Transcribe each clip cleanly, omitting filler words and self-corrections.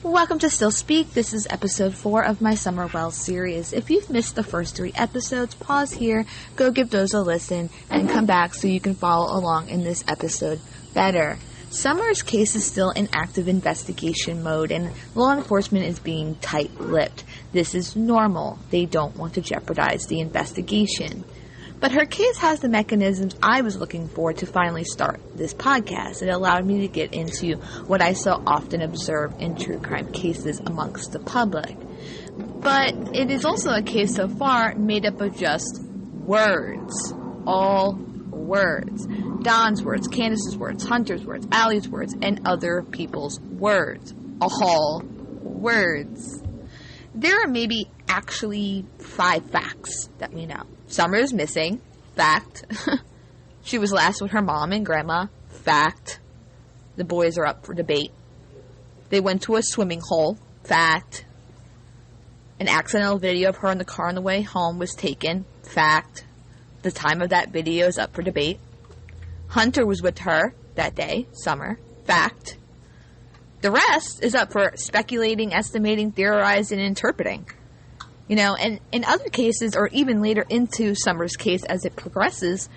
Welcome to Still Speak. This is episode 4 of my Summerwells series. If you've missed the first 3 episodes, pause here, go give those a listen, and come back so you can follow along in this episode better. Summer's case is still in active investigation mode, and law enforcement is being tight-lipped. This is normal. They don't want to jeopardize the investigation. But her case has the mechanisms I was looking for to finally start this podcast. It allowed me to get into what I so often observe in true crime cases amongst the public. But it is also a case so far made up of just words. All words. Don's words, Candace's words, Hunter's words, Allie's words, and other people's words. All words. There are maybe actually 5 facts that we know. Summer is missing. Fact. She was last with her mom and grandma. Fact. The boys are up for debate. They went to a swimming hole. Fact. An accidental video of her in the car on the way home was taken. Fact. The time of that video is up for debate. Hunter was with her that day. Summer. Fact. The rest is up for speculating, estimating, theorizing, and interpreting. You know, and in other cases, or even later into Summer's case as it progresses,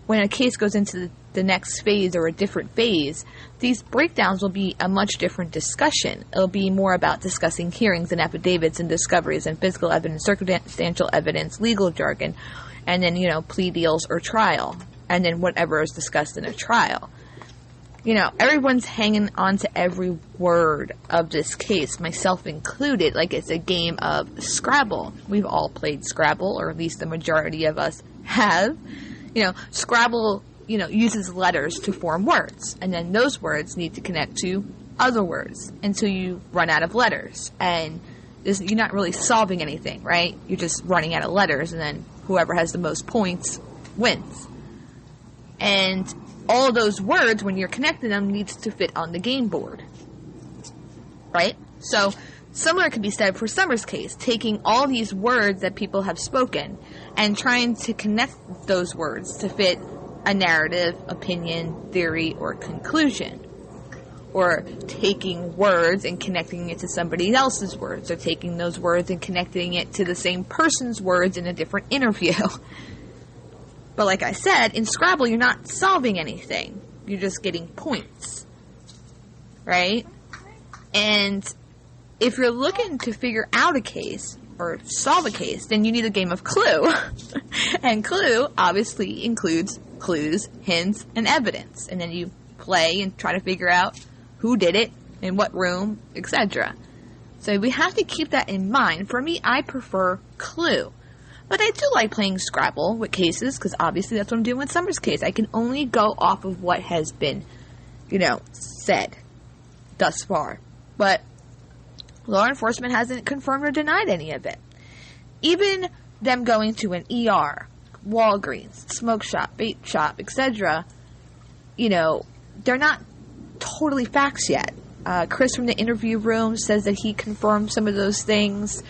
when a case goes into the next phase or a different phase, these breakdowns will be a much different discussion. It'll be more about discussing hearings and affidavits and discoveries and physical evidence, circumstantial evidence, legal jargon, and then, plea deals or trial, and then whatever is discussed in a trial. Everyone's hanging on to every word of this case, myself included, like it's a game of Scrabble. We've all played Scrabble, or at least the majority of us have. Scrabble, uses letters to form words, and then those words need to connect to other words until you run out of letters. And you're not really solving anything, right? You're just running out of letters, and then whoever has the most points wins. And all of those words, when you're connecting them, needs to fit on the game board. Right? So, similar could be said for Summer's case, taking all these words that people have spoken and trying to connect those words to fit a narrative, opinion, theory, or conclusion. Or taking words and connecting it to somebody else's words, or taking those words and connecting it to the same person's words in a different interview. But like I said, in Scrabble, you're not solving anything. You're just getting points. Right? And if you're looking to figure out a case, or solve a case, then you need a game of Clue. And Clue obviously includes clues, hints, and evidence. And then you play and try to figure out who did it, in what room, etc. So we have to keep that in mind. For me, I prefer Clue. But I do like playing Scrabble with cases, because obviously that's what I'm doing with Summer's case. I can only go off of what has been, said thus far. But law enforcement hasn't confirmed or denied any of it. Even them going to an ER, Walgreens, smoke shop, vape shop, etc., they're not totally facts yet. Chris from the interview room says that he confirmed some of those things.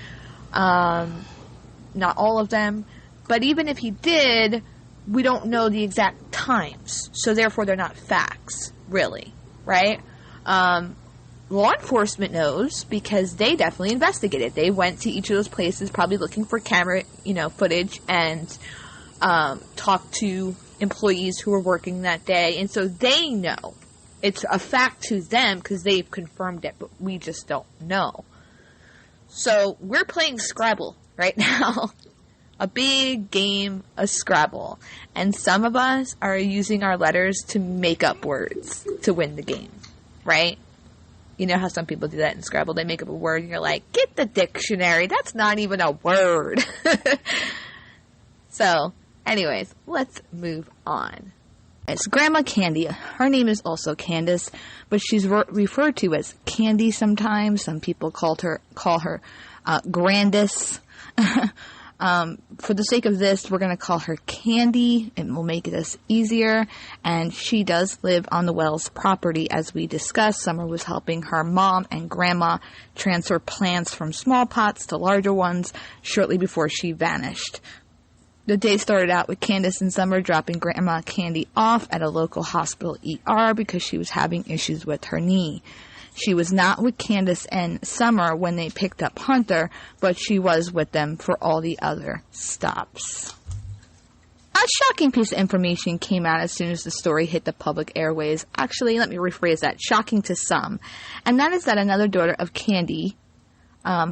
Not all of them, but even if he did, we don't know the exact times, so therefore they're not facts, really, right? Law enforcement knows, because they definitely investigated. They went to each of those places, probably looking for camera, footage, and talked to employees who were working that day, and so they know. It's a fact to them, because they've confirmed it, but we just don't know. So, we're playing Scrabble right now. A big game of Scrabble. And some of us are using our letters to make up words to win the game. Right? You know how some people do that in Scrabble? They make up a word and you're like, get the dictionary. That's not even a word. So, anyways, let's move on. It's Grandma Candy. Her name is also Candace, but she's referred to as Candy sometimes. Some people call her Grandis. For the sake of this, we're going to call her Candy, and we'll make this easier. And she does live on the Wells property, as we discussed. Summer was helping her mom and grandma transfer plants from small pots to larger ones shortly before she vanished. The day started out with Candace and Summer dropping Grandma Candy off at a local hospital ER because she was having issues with her knee. She was not with Candace and Summer when they picked up Hunter, but she was with them for all the other stops. A shocking piece of information came out as soon as the story hit the public airways. Actually, let me rephrase that. Shocking to some. And that is that another daughter of Candy,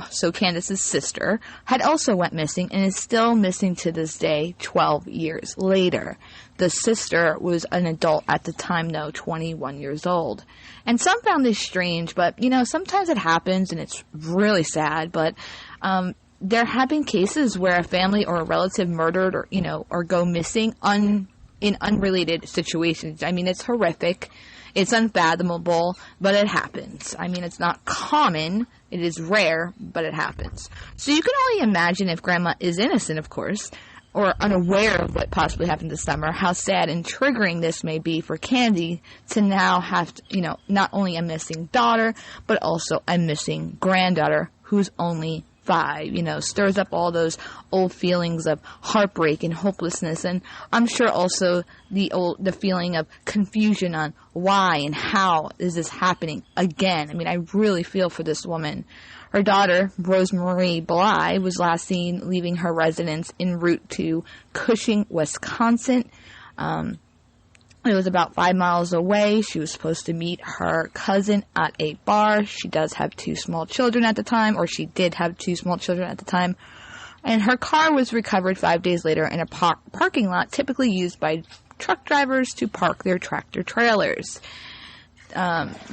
so Candace's sister, had also went missing and is still missing to this day, 12 years later. The sister was an adult at the time, though, 21 years old. And some found this strange, but, sometimes it happens and it's really sad, but, there have been cases where a family or a relative murdered or go missing in unrelated situations. I mean, it's horrific. It's unfathomable, but it happens. I mean, it's not common. It is rare, but it happens. So you can only imagine, if Grandma is innocent, of course, or unaware of what possibly happened this summer, how sad and triggering this may be for Candy to now have, not only a missing daughter, but also a missing granddaughter who's only 5, stirs up all those old feelings of heartbreak and hopelessness, and I'm sure also the feeling of confusion on why and how is this happening again. I mean, I really feel for this woman. Her daughter, Rosemarie Bly, was last seen leaving her residence en route to Cushing, Wisconsin. It was about 5 miles away. She was supposed to meet her cousin at a bar. She does have 2 small children at the time, or she did have 2 small children at the time. And her car was recovered 5 days later in a parking lot typically used by truck drivers to park their tractor trailers.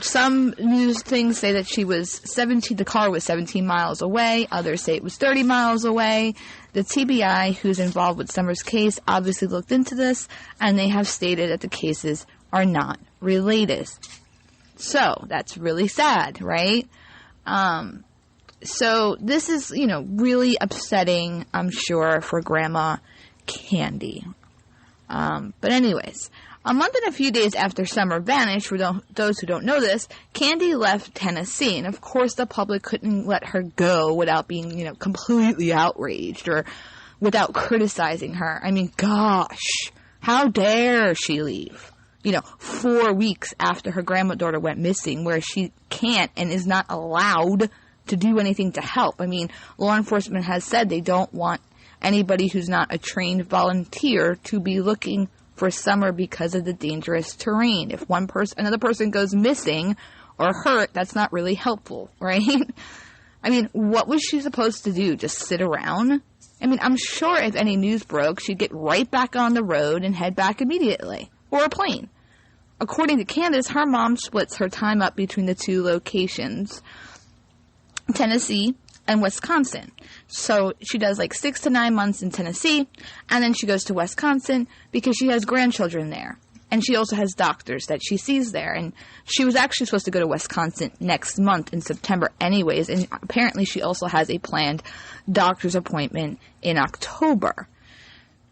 Some news things say that the car was 17 miles away. Others say it was 30 miles away. The TBI, who's involved with Summer's case, obviously looked into this, and they have stated that the cases are not related. So, that's really sad, right? So, this is, really upsetting, I'm sure, for Grandma Candy. But anyways, a month and a few days after Summer vanished, for those who don't know this, Candy left Tennessee. And of course, the public couldn't let her go without being, completely outraged or without criticizing her. I mean, gosh, how dare she leave? 4 weeks after her granddaughter went missing, where she can't and is not allowed to do anything to help. I mean, law enforcement has said they don't want anybody who's not a trained volunteer to be looking for Summer because of the dangerous terrain. If another person goes missing or hurt, that's not really helpful, right? I mean, what was she supposed to do? Just sit around? I mean, I'm sure if any news broke, she'd get right back on the road and head back immediately. Or a plane. According to Candace, her mom splits her time up between the 2 locations, Tennessee and Wisconsin. So she does 6 to 9 months in Tennessee, and then she goes to Wisconsin because she has grandchildren there. And she also has doctors that she sees there. And she was actually supposed to go to Wisconsin next month in September anyways, and apparently she also has a planned doctor's appointment in October.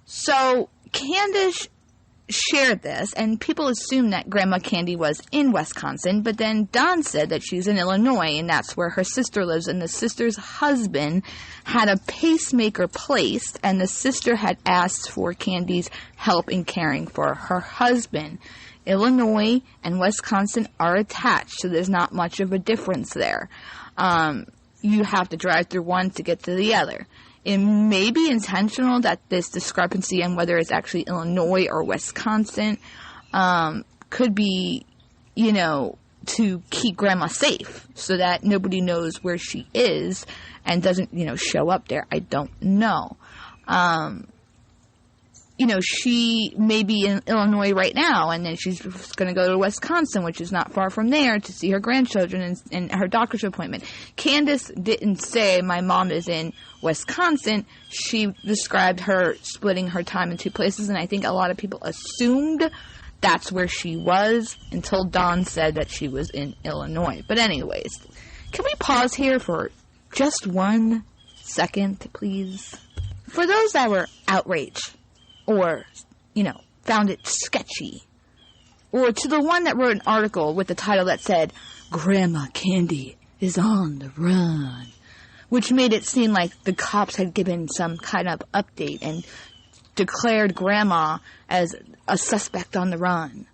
So Candace shared this, and people assumed that Grandma Candy was in Wisconsin, but then Dawn said that she's in Illinois, and that's where her sister lives, and the sister's husband had a pacemaker placed, and the sister had asked for Candy's help in caring for her husband. Illinois and Wisconsin are attached, so there's not much of a difference there. You have to drive through one to get to the other. It may be intentional that this discrepancy on whether it's actually Illinois or Wisconsin could be, to keep Grandma safe so that nobody knows where she is and doesn't, show up there. I don't know. She may be in Illinois right now, and then she's going to go to Wisconsin, which is not far from there, to see her grandchildren and her doctor's appointment. Candace didn't say, my mom is in Wisconsin. She described her splitting her time in 2 places, and I think a lot of people assumed that's where she was until Dawn said that she was in Illinois. But anyways, can we pause here for just 1 second, please? For those that were outraged, or, found it sketchy, or to the one that wrote an article with the title that said, Grandma Candy is on the run, which made it seem like the cops had given some kind of update and declared Grandma as a suspect on the run.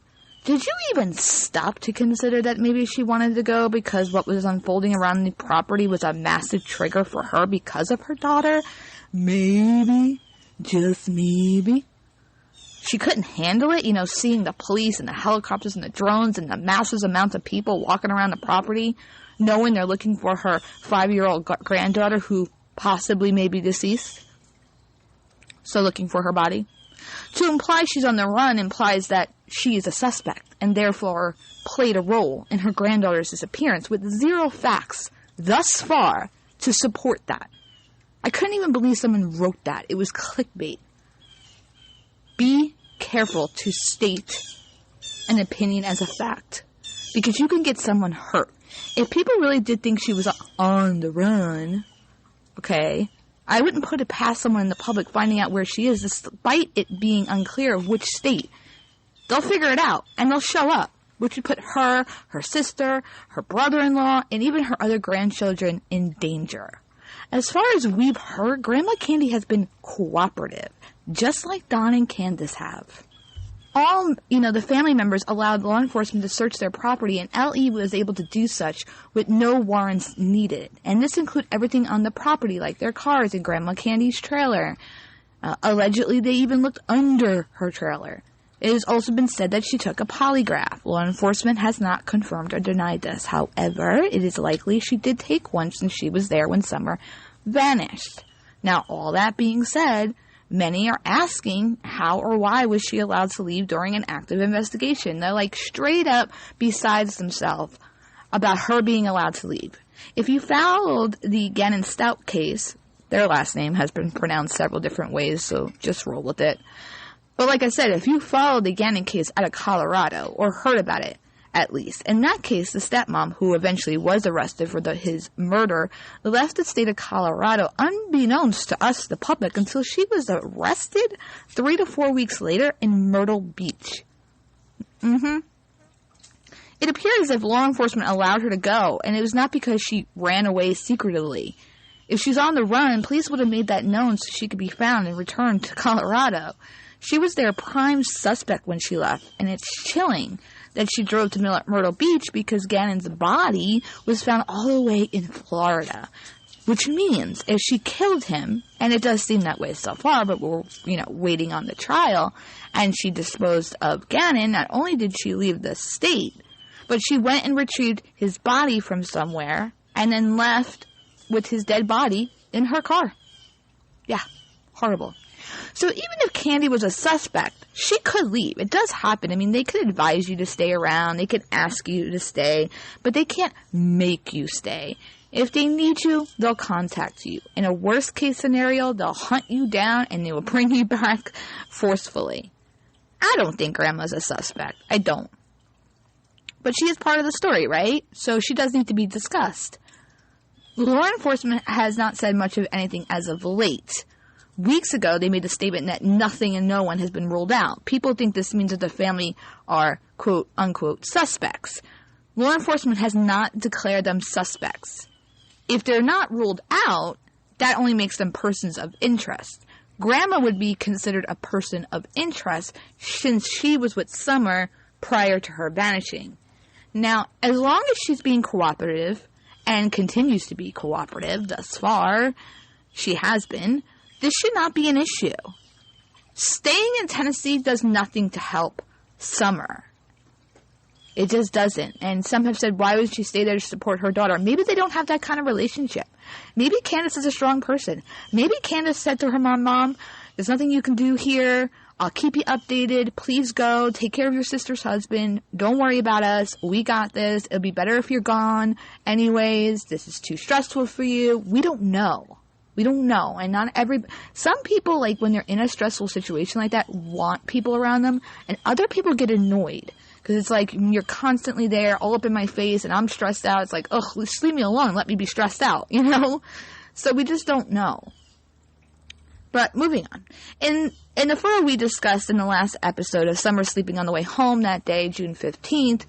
Did you even stop to consider that maybe she wanted to go because what was unfolding around the property was a massive trigger for her because of her daughter? Maybe. Just maybe. She couldn't handle it, seeing the police and the helicopters and the drones and the massive amounts of people walking around the property, knowing they're looking for her 5-year-old granddaughter who possibly may be deceased. So looking for her body. To imply she's on the run implies that she is a suspect and therefore played a role in her granddaughter's disappearance with zero facts thus far to support that. I couldn't even believe someone wrote that. It was clickbait. Be careful to state an opinion as a fact, because you can get someone hurt. If people really did think she was on the run, okay, I wouldn't put it past someone in the public finding out where she is, despite it being unclear of which state. They'll figure it out, and they'll show up, which would put her, her sister, her brother-in-law, and even her other grandchildren in danger. As far as we've heard, Grandma Candy has been cooperative, just like Don and Candace have. All, the family members allowed law enforcement to search their property, and L.E. was able to do such with no warrants needed. And this included everything on the property, like their cars and Grandma Candy's trailer. Allegedly, they even looked under her trailer. It has also been said that she took a polygraph. Law enforcement has not confirmed or denied this. However, it is likely she did take one since she was there when Summer vanished. Now, all that being said, many are asking how or why was she allowed to leave during an active investigation. They're straight up besides themselves about her being allowed to leave. If you followed the Gannon Stout case, their last name has been pronounced several different ways, so just roll with it. But like I said, if you followed the Gannon case out of Colorado, or heard about it, at least, in that case, the stepmom, who eventually was arrested for his murder, left the state of Colorado unbeknownst to us, the public, until she was arrested 3 to 4 weeks later in Myrtle Beach. It appears as if law enforcement allowed her to go, and it was not because she ran away secretively. If she's on the run, police would have made that known so she could be found and returned to Colorado. She was their prime suspect when she left, and it's chilling that she drove to Myrtle Beach because Gannon's body was found all the way in Florida. Which means if she killed him, and it does seem that way so far, but we're, waiting on the trial, and she disposed of Gannon, not only did she leave the state, but she went and retrieved his body from somewhere, and then left with his dead body in her car. Yeah, horrible. So even if Candy was a suspect, she could leave. It does happen. I mean, they could advise you to stay around. They could ask you to stay. But they can't make you stay. If they need you, they'll contact you. In a worst case scenario, they'll hunt you down and they will bring you back forcefully. I don't think Grandma's a suspect. I don't. But she is part of the story, right? So she does need to be discussed. Law enforcement has not said much of anything as of late. Weeks ago, they made the statement that nothing and no one has been ruled out. People think this means that the family are, quote, unquote, suspects. Law enforcement has not declared them suspects. If they're not ruled out, that only makes them persons of interest. Grandma would be considered a person of interest since she was with Summer prior to her vanishing. Now, as long as she's being cooperative, and continues to be cooperative thus far, she has been, this should not be an issue. Staying in Tennessee does nothing to help Summer. It just doesn't. And some have said, why would she stay there to support her daughter? Maybe they don't have that kind of relationship. Maybe Candace is a strong person. Maybe Candace said to her mom, there's nothing you can do here. I'll keep you updated. Please go. Take care of your sister's husband. Don't worry about us. We got this. It'll be better if you're gone. Anyways, this is too stressful for you. We don't know. We don't know. And some people, like, when they're in a stressful situation like that, want people around them. And other people get annoyed. Because it's like, you're constantly there, all up in my face, and I'm stressed out. It's like, ugh, just leave me alone. Let me be stressed out, So we just don't know. But moving on. In the photo we discussed in the last episode of Summer sleeping on the way home that day, June 15th,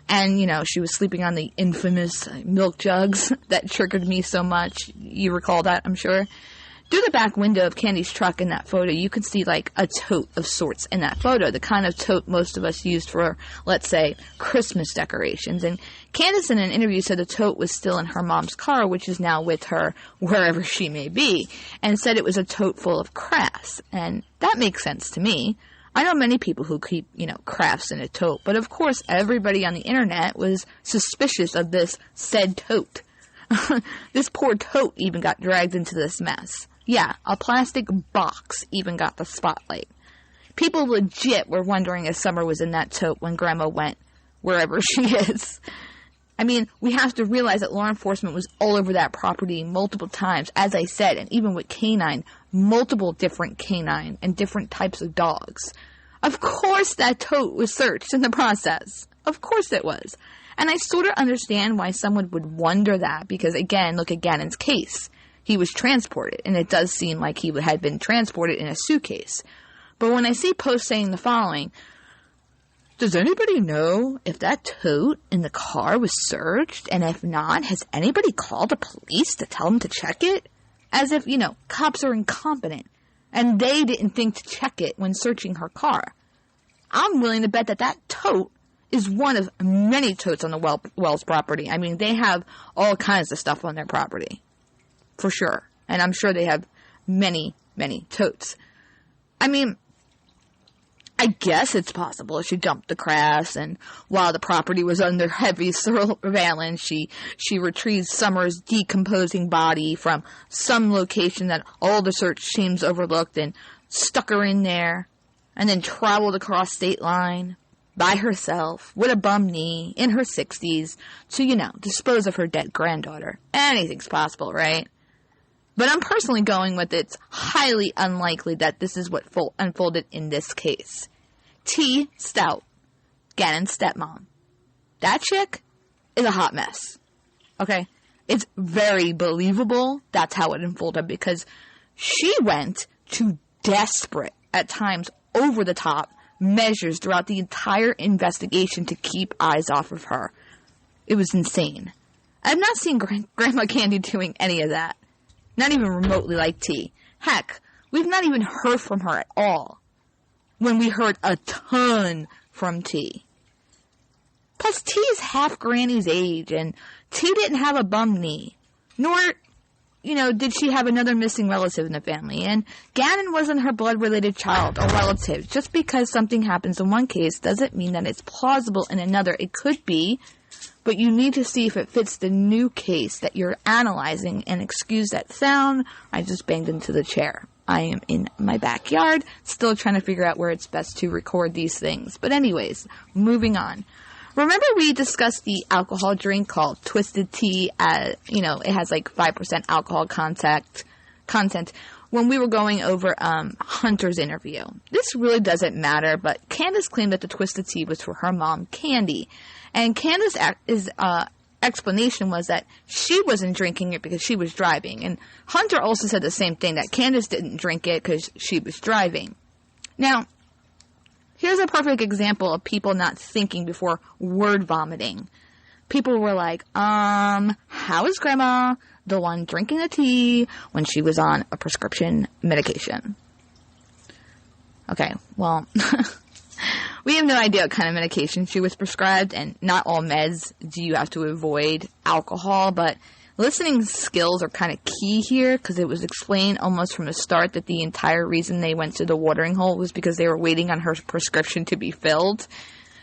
and, she was sleeping on the infamous milk jugs that triggered me so much. You recall that, I'm sure. Through the back window of Candy's truck in that photo, you can see like a tote of sorts in that photo, the kind of tote most of us used for, let's say, Christmas decorations. And Candace in an interview said the tote was still in her mom's car, which is now with her wherever she may be, and said it was a tote full of crafts. And that makes sense to me. I know many people who keep, crafts in a tote, but of course everybody on the internet was suspicious of this said tote. This poor tote even got dragged into this mess. Yeah, a plastic box even got the spotlight. People legit were wondering if Summer was in that tote when Grandma went wherever she is. I mean, we have to realize that law enforcement was all over that property multiple times, as I said, and even with canine, multiple different canine and different types of dogs. Of course that tote was searched in the process. Of course it was. And I sort of understand why someone would wonder that, because again, look at Gannon's case. He was transported, and it does seem like he had been transported in a suitcase. But when I see posts saying the following, does anybody know if that tote in the car was searched? And if not, has anybody called the police to tell them to check it? As if, cops are incompetent, and they didn't think to check it when searching her car. I'm willing to bet that tote is one of many totes on the Wells property. I mean, they have all kinds of stuff on their property. For sure. And I'm sure they have many, many totes. I mean, I guess it's possible she dumped the crafts, and while the property was under heavy surveillance, she retrieved Summer's decomposing body from some location that all the search teams overlooked and stuck her in there, and then traveled across state line by herself with a bum knee in her 60s to, dispose of her dead granddaughter. Anything's possible, right? But I'm personally going with it's highly unlikely that this is what unfolded in this case. T. Stout, Gannon's stepmom. That chick is a hot mess. Okay? It's very believable that's how it unfolded, because she went to desperate, at times over-the-top, measures throughout the entire investigation to keep eyes off of her. It was insane. I've not seen Grandma Candy doing any of that. Not even remotely like T. Heck, we've not even heard from her at all, when we heard a ton from T. Plus, T is half Granny's age, and T didn't have a bum knee. Nor, did she have another missing relative in the family. And Gannon wasn't her blood-related child or relative. Just because something happens in one case doesn't mean that it's plausible in another. It could be, but you need to see if it fits the new case that you're analyzing. And excuse that sound, I just banged into the chair. I am in my backyard, still trying to figure out where it's best to record these things. But anyways, moving on. Remember we discussed the alcohol drink called Twisted Tea? It has like 5% alcohol content when we were going over Hunter's interview. This really doesn't matter, but Candace claimed that the Twisted Tea was for her mom, Candy. And Candace's explanation was that she wasn't drinking it because she was driving. And Hunter also said the same thing, that Candace didn't drink it because she was driving. Now, here's a perfect example of people not thinking before word vomiting. People were like, how is Grandma the one drinking the tea when she was on a prescription medication? Okay, well, we have no idea what kind of medication she was prescribed, and not all meds do you have to avoid alcohol, but listening skills are kind of key here, because it was explained almost from the start that the entire reason they went to the watering hole was because they were waiting on her prescription to be filled,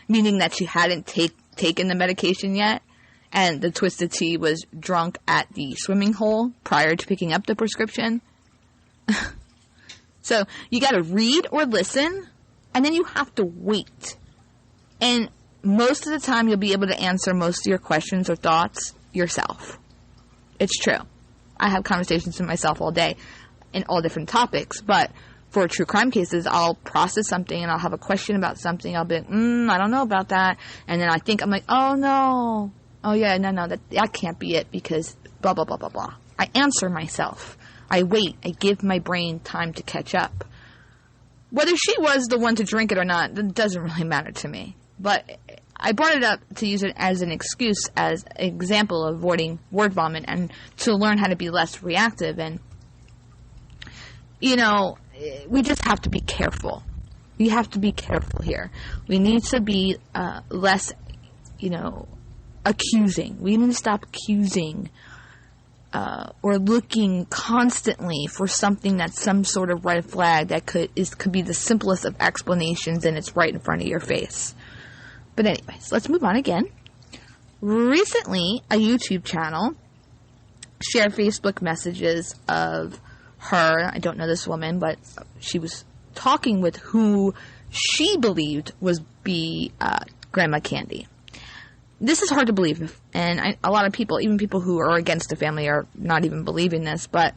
meaning that she hadn't taken the medication yet, and the Twisted Tea was drunk at the swimming hole prior to picking up the prescription. So you gotta read or listen, and then you have to wait. And most of the time you'll be able to answer most of your questions or thoughts yourself. It's true. I have conversations with myself all day in all different topics, but for true crime cases, I'll process something and I'll have a question about something. I'll be like, I don't know about that. And then I'm like, oh no. Oh yeah, no, that can't be it because blah, blah, blah, blah, blah. I answer myself. I wait. I give my brain time to catch up. Whether she was the one to drink it or not, that doesn't really matter to me. But I brought it up to use it as an excuse, as an example of avoiding word vomit and to learn how to be less reactive. And we just have to be careful. We have to be careful here. We need to be less, accusing. We need to stop accusing or looking constantly for something that's some sort of red flag that could be the simplest of explanations, and it's right in front of your face. But anyways, let's move on again. Recently, a YouTube channel shared Facebook messages of her. I don't know this woman, but she was talking with who she believed was Grandma Candy. This is hard to believe, and a lot of people, even people who are against the family, are not even believing this, but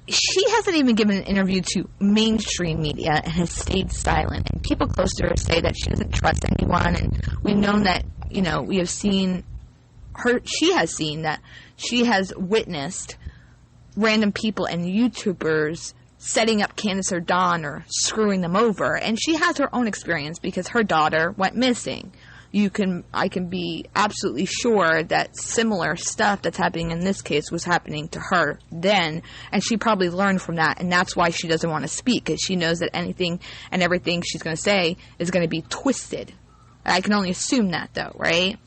she hasn't even given an interview to mainstream media and has stayed silent. And people close to her say that she doesn't trust anyone, and we've known that, we have seen her, she has witnessed random people and YouTubers setting up Candace or Dawn or screwing them over, and she has her own experience because her daughter went missing. I can be absolutely sure that similar stuff that's happening in this case was happening to her then, and she probably learned from that, and that's why she doesn't want to speak, because she knows that anything and everything she's going to say is going to be twisted. I can only assume that, though, right?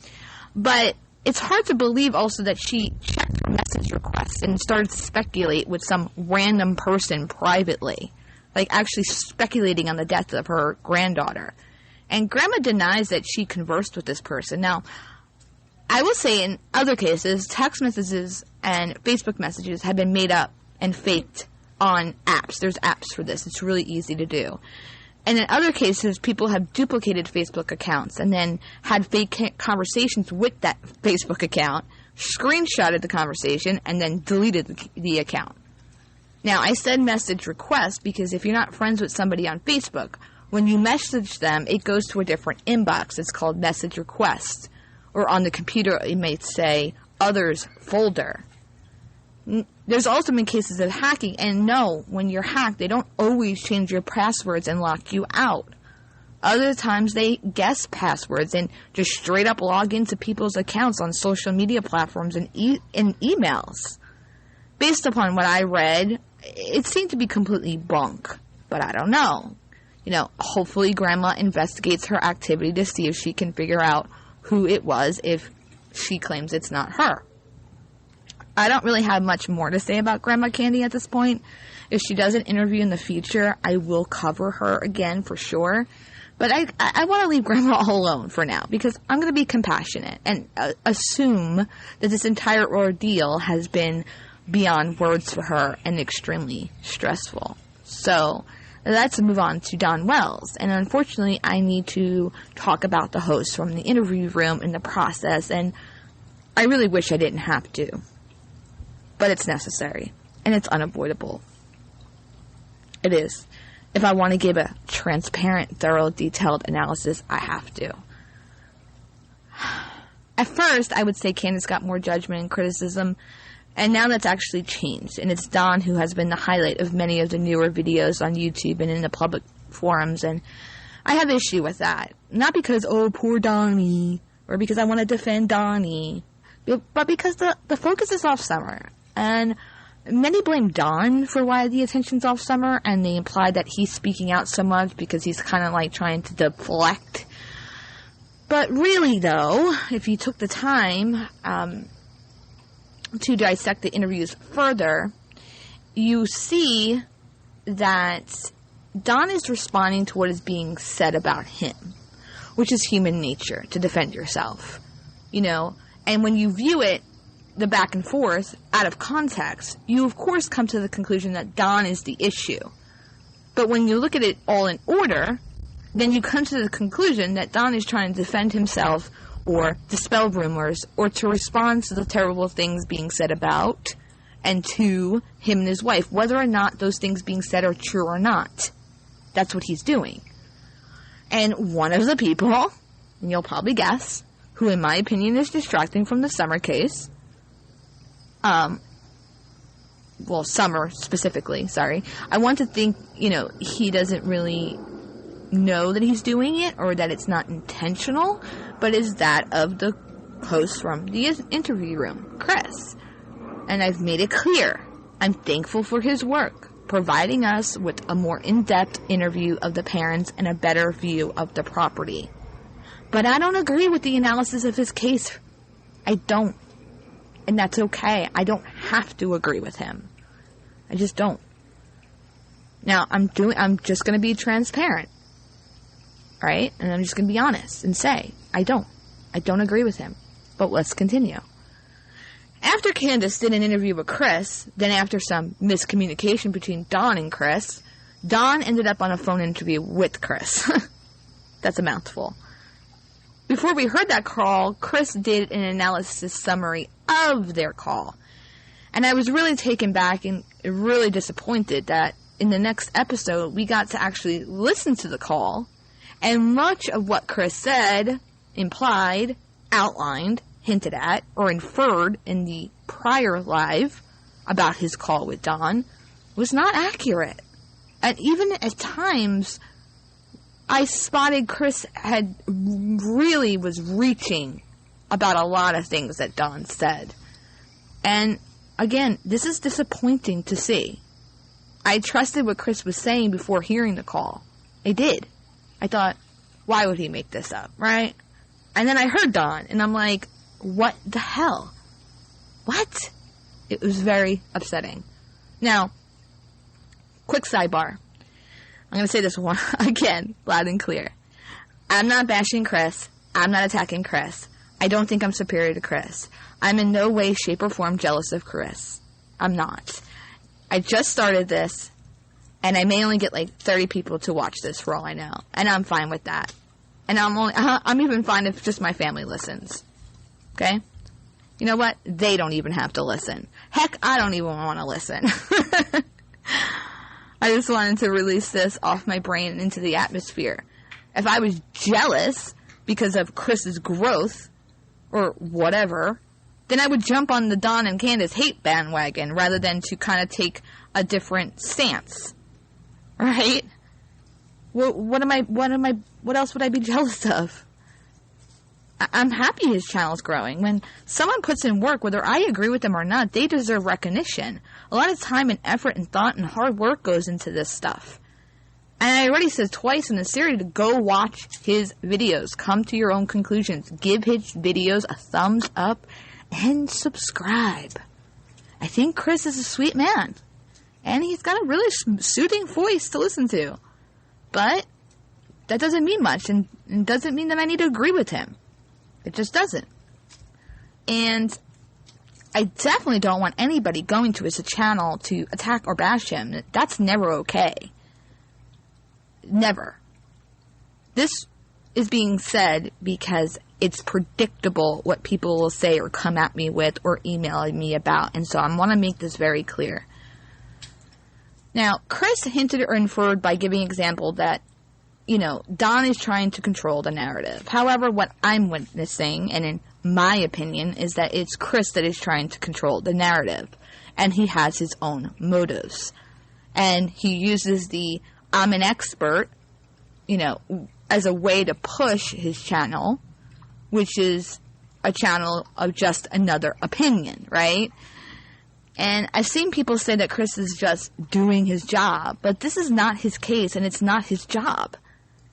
But it's hard to believe also that she checked her message requests and started to speculate with some random person privately, like actually speculating on the death of her granddaughter. And Grandma denies that she conversed with this person. Now, I will say in other cases, text messages and Facebook messages have been made up and faked on apps. There's apps for this. It's really easy to do. And in other cases, people have duplicated Facebook accounts and then had fake conversations with that Facebook account, screenshotted the conversation, and then deleted the account. Now, I said message request because if you're not friends with somebody on Facebook, when you message them, it goes to a different inbox. It's called message request. Or on the computer, it may say others folder. There's also been cases of hacking, and no, when you're hacked, they don't always change your passwords and lock you out. Other times, they guess passwords and just straight up log into people's accounts on social media platforms and emails. Based upon what I read, it seemed to be completely bunk, but I don't know. Hopefully Grandma investigates her activity to see if she can figure out who it was if she claims it's not her. I don't really have much more to say about Grandma Candy at this point. If she does an interview in the future, I will cover her again for sure. But I want to leave Grandma alone for now because I'm going to be compassionate and assume that this entire ordeal has been beyond words for her and extremely stressful. So let's move on to Dawn Wells. And unfortunately, I need to talk about the host from the interview room in the process. And I really wish I didn't have to. But it's necessary. And it's unavoidable. It is. If I want to give a transparent, thorough, detailed analysis, I have to. At first, I would say Candace got more judgment and criticism. And now that's actually changed, and it's Dawn who has been the highlight of many of the newer videos on YouTube and in the public forums, and I have issue with that. Not because, oh, poor Donnie, or because I want to defend Donnie, but because the focus is off Summer, and many blame Dawn for why the attention's off Summer, and they imply that he's speaking out so much because he's kind of like trying to deflect. But really, though, if you took the time to dissect the interviews further, you see that Dawn is responding to what is being said about him, which is human nature, to defend yourself, and when you view it, the back and forth, out of context, you of course come to the conclusion that Dawn is the issue. But when you look at it all in order, then you come to the conclusion that Dawn is trying to defend himself or dispel rumors, or to respond to the terrible things being said about and to him and his wife, whether or not those things being said are true or not. That's what he's doing. And one of the people, and you'll probably guess, who in my opinion is distracting from the Summer case, Summer specifically, sorry, I want to think, he doesn't really know that he's doing it or that it's not intentional, but is that of the host from the interview room, Chris. And I've made it clear. I'm thankful for his work. providing us with a more in-depth interview of the parents and a better view of the property. But I don't agree with the analysis of his case. I don't. And that's okay. I don't have to agree with him. I just don't. Now, I'm just going to be transparent. Right? And I'm just going to be honest and say, I don't agree with him. But let's continue. After Candace did an interview with Chris, then after some miscommunication between Dawn and Chris, Dawn ended up on a phone interview with Chris. That's a mouthful. Before we heard that call, Chris did an analysis summary of their call. And I was really taken back and really disappointed that in the next episode, we got to actually listen to the call. And much of what Chris said, implied, outlined, hinted at, or inferred in the prior live about his call with Dawn was not accurate. And even at times, I spotted Chris really was reaching about a lot of things that Dawn said. And again, this is disappointing to see. I trusted what Chris was saying before hearing the call. I did. I thought, why would he make this up, right? And then I heard Dawn, and I'm like, what the hell? What? It was very upsetting. Now, quick sidebar. I'm going to say this one again, loud and clear. I'm not bashing Chris. I'm not attacking Chris. I don't think I'm superior to Chris. I'm in no way, shape, or form jealous of Chris. I'm not. I just started this, and I may only get like 30 people to watch this for all I know. And I'm fine with that. And I'm even fine if just my family listens. Okay? You know what? They don't even have to listen. Heck, I don't even want to listen. I just wanted to release this off my brain and into the atmosphere. If I was jealous because of Chris's growth, or whatever, then I would jump on the Dawn and Candace hate bandwagon rather than to kind of take a different stance. Right? What else would I be jealous of? I'm happy his channel's growing. When someone puts in work, whether I agree with them or not, they deserve recognition. A lot of time and effort and thought and hard work goes into this stuff. And I already said twice in the series to go watch his videos. Come to your own conclusions. Give his videos a thumbs up and subscribe. I think Chris is a sweet man. And he's got a really soothing voice to listen to. But that doesn't mean much and doesn't mean that I need to agree with him. It just doesn't. And I definitely don't want anybody going to his channel to attack or bash him. That's never okay. Never. This is being said because it's predictable what people will say or come at me with or email me about. And so I want to make this very clear. Now, Chris hinted or inferred by giving example that, Dawn is trying to control the narrative. However, what I'm witnessing, and in my opinion, is that it's Chris that is trying to control the narrative. And he has his own motives. And he uses the I'm an expert, as a way to push his channel, which is a channel of just another opinion, right? And I've seen people say that Chris is just doing his job, but this is not his case, and it's not his job.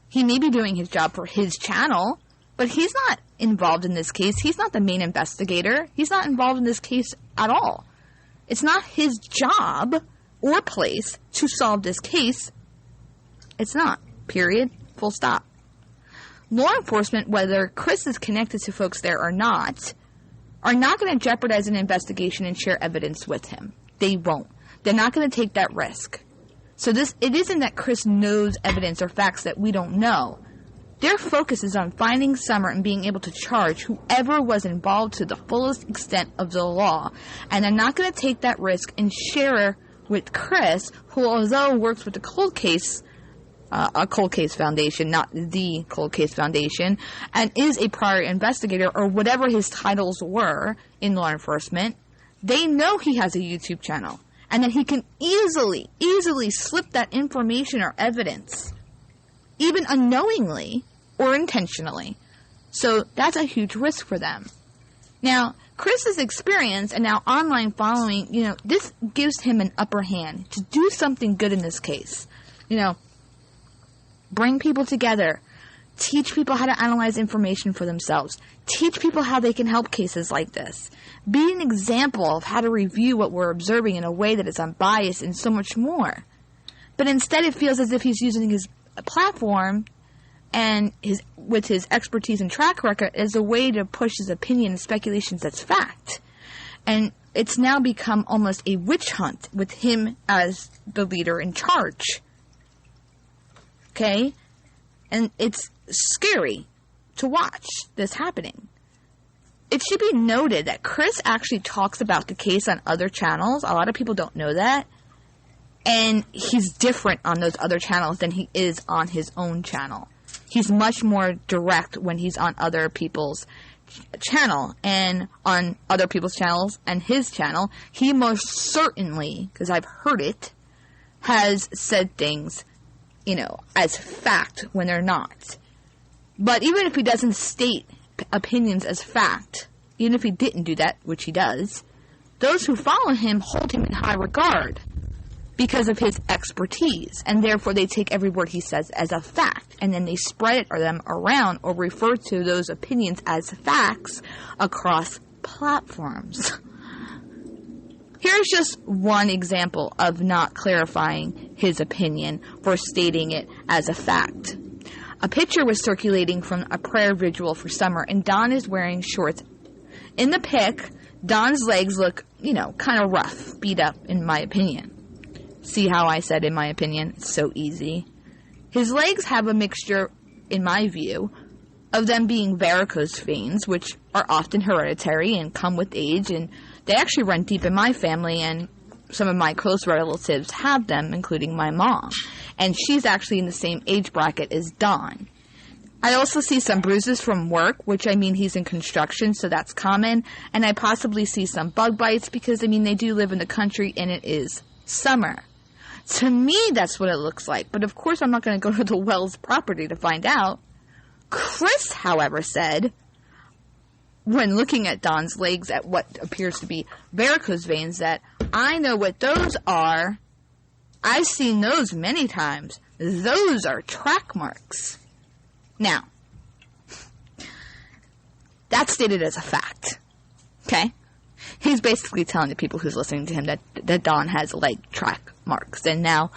He may be doing his job for his channel, but he's not involved in this case. He's not the main investigator. He's not involved in this case at all. It's not his job or place to solve this case. It's not. Period. Full stop. Law enforcement, whether Chris is connected to folks there or not, are not going to jeopardize an investigation and share evidence with him. They won't. They're not going to take that risk. So it isn't that Chris knows evidence or facts that we don't know. Their focus is on finding Summer and being able to charge whoever was involved to the fullest extent of the law. And they're not going to take that risk and share with Chris, who although works with the cold case foundation, not the cold case foundation, and is a prior investigator or whatever his titles were in law enforcement, they know he has a YouTube channel. And that he can easily slip that information or evidence, even unknowingly or intentionally. So that's a huge risk for them. Now, Chris's experience and now online following, this gives him an upper hand to do something good in this case. Bring people together. Teach people how to analyze information for themselves. Teach people how they can help cases like this. Be an example of how to review what we're observing in a way that is unbiased and so much more. But instead it feels as if he's using his platform and with his expertise and track record as a way to push his opinion and speculations as fact. And it's now become almost a witch hunt with him as the leader in charge. Okay? And it's scary to watch this happening. It should be noted that Chris actually talks about the case on other channels. A lot of people don't know that. And he's different on those other channels than he is on his own channel. He's much more direct when he's on other people's channel. And on other people's channels and his channel, he most certainly, because I've heard it, has said things, as fact when they're not. But even if he doesn't state opinions as fact, even if he didn't do that, which he does, those who follow him hold him in high regard because of his expertise, and therefore they take every word he says as a fact, and then they spread them around or refer to those opinions as facts across platforms. Here's just one example of not clarifying his opinion for stating it as a fact. A picture was circulating from a prayer vigil for summer, and Don is wearing shorts. In the pic, Don's legs look, kind of rough, beat up, in my opinion. See how I said in my opinion? It's so easy. His legs have a mixture, in my view, of them being varicose veins, which are often hereditary and come with age, and they actually run deep in my family, and some of my close relatives have them, including my mom. And she's actually in the same age bracket as Don. I also see some bruises from work, which he's in construction, so that's common. And I possibly see some bug bites because, they do live in the country and it is summer. To me, that's what it looks like. But of course, I'm not going to go to the Wells property to find out. Chris, however, said, when looking at Don's legs at what appears to be varicose veins, that I know what those are. I've seen those many times. Those are track marks. Now, that's stated as a fact. Okay? He's basically telling the people who's listening to him that Don has leg track marks. And now,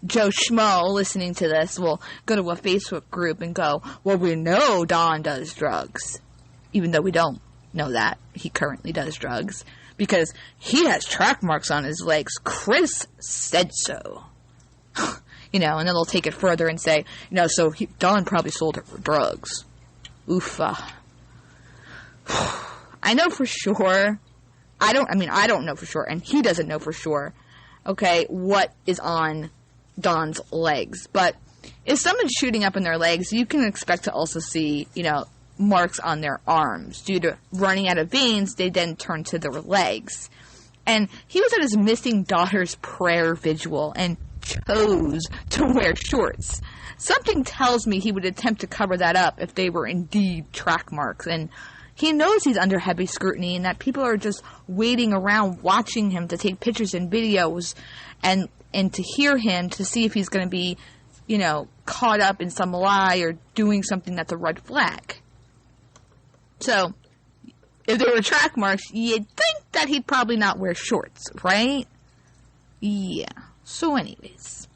Joe Schmo listening to this will go to a Facebook group and go, well, we know Don does drugs. Even though we don't know that he currently does drugs. Because he has track marks on his legs. Chris said so. And then they'll take it further and say, so Don probably sold her for drugs. Oofa. I know for sure. I don't know for sure, and he doesn't know for sure, okay, what is on Don's legs. But if someone's shooting up in their legs, you can expect to also see, marks on their arms. Due to running out of veins, they then turn to their legs. And he was at his missing daughter's prayer vigil and chose to wear shorts. Something tells me he would attempt to cover that up if they were indeed track marks. And he knows he's under heavy scrutiny and that people are just waiting around watching him to take pictures and videos and to hear him to see if he's going to be, caught up in some lie or doing something that's a red flag. So, if there were track marks, you'd think that he'd probably not wear shorts, right? Yeah. So anyways,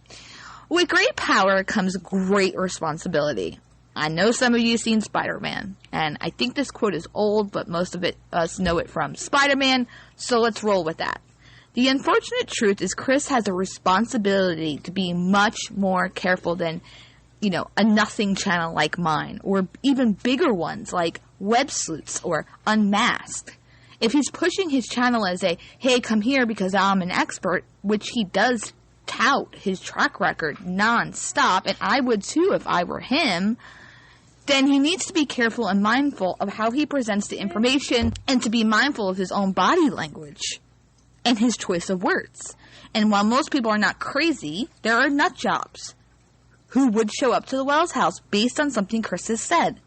with great power comes great responsibility. I know some of you have seen Spider-Man, and I think this quote is old, but most of us know it from Spider-Man, so let's roll with that. The unfortunate truth is Chris has a responsibility to be much more careful than, a nothing channel like mine, or even bigger ones like Web Sleuths or Unmasked. If he's pushing his channel as a, hey, come here because I'm an expert, which he does tout his track record non-stop, and I would too if I were him, then he needs to be careful and mindful of how he presents the information and to be mindful of his own body language and his choice of words. And while most people are not crazy, there are nut jobs who would show up to the Wells house based on something Chris has said.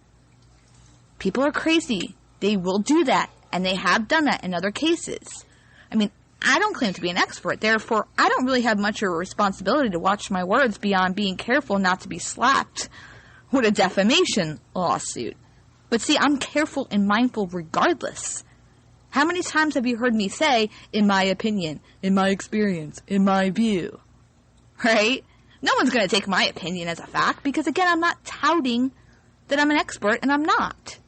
People are crazy. They will do that, And they have done that in other cases. I mean, I don't claim to be an expert. Therefore, I don't really have much of a responsibility to watch my words beyond being careful not to be slapped with a defamation lawsuit. But see, I'm careful and mindful regardless. How many times have you heard me say, in my opinion, in my experience, in my view? Right? No one's going to take my opinion as a fact because, again, I'm not touting that I'm an expert, and I'm not.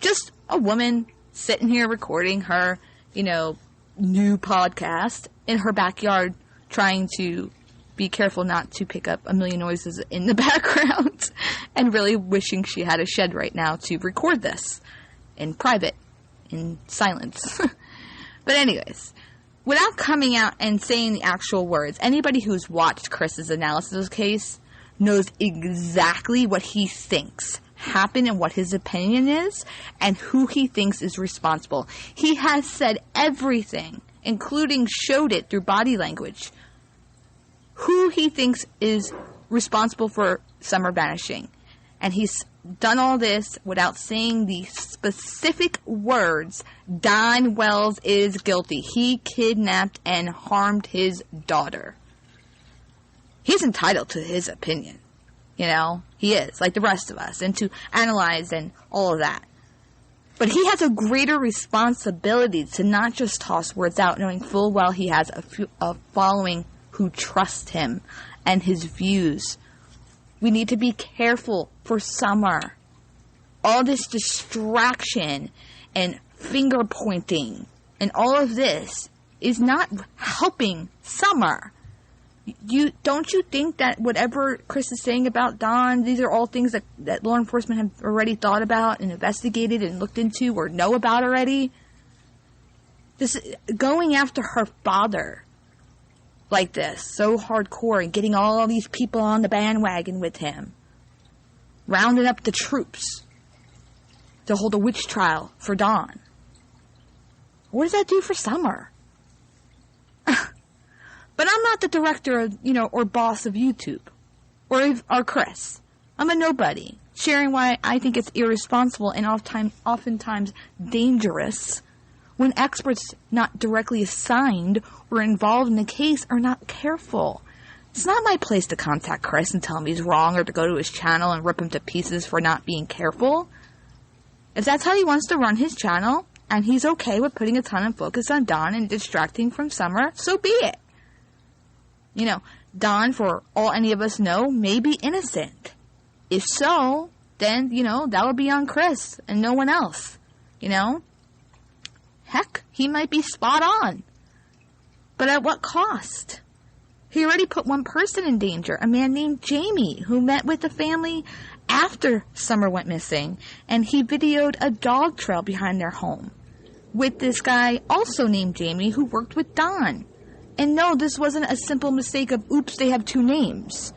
Just a woman sitting here recording her, new podcast in her backyard trying to be careful not to pick up a million noises in the background and really wishing she had a shed right now to record this in private, in silence. But anyways, without coming out and saying the actual words, anybody who's watched Chris's analysis of the case knows exactly what he thinks happened and what his opinion is and who he thinks is responsible. He has said everything, including showed it through body language, who he thinks is responsible for Summer vanishing. And he's done all this without saying the specific words, Don Wells is guilty. He kidnapped and harmed his daughter. He's entitled to his opinion. He is, like the rest of us, and to analyze and all of that. But he has a greater responsibility to not just toss words out, knowing full well he has a following who trust him and his views. We need to be careful for Summer. All this distraction and finger pointing and all of this is not helping Summer. Don't you think that whatever Chris is saying about Don, these are all things that law enforcement have already thought about and investigated and looked into or know about already? This going after her father like this, so hardcore, and getting all these people on the bandwagon with him, rounding up the troops to hold a witch trial for Don. What does that do for Summer? But I'm not the director of, or boss of YouTube, or Chris. I'm a nobody, sharing why I think it's irresponsible and oftentimes dangerous when experts not directly assigned or involved in the case are not careful. It's not my place to contact Chris and tell him he's wrong or to go to his channel and rip him to pieces for not being careful. If that's how he wants to run his channel, and he's okay with putting a ton of focus on Don and distracting from Summer, so be it. Don, for all any of us know, may be innocent. If so, then, that would be on Chris and no one else. Heck, he might be spot on. But at what cost? He already put one person in danger, a man named Jamie, who met with the family after Summer went missing, and he videoed a dog trail behind their home with this guy also named Jamie who worked with Don. And no, this wasn't a simple mistake of, oops, they have two names.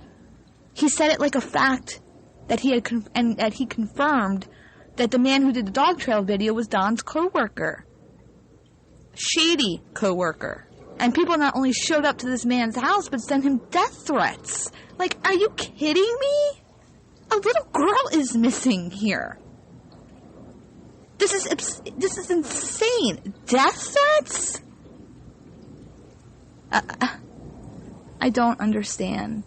He said it like a fact that he had and that he confirmed that the man who did the dog trail video was Don's co-worker. Shady co-worker. And people not only showed up to this man's house, but sent him death threats. Like, are you kidding me? A little girl is missing here. This is insane. Death threats? I don't understand.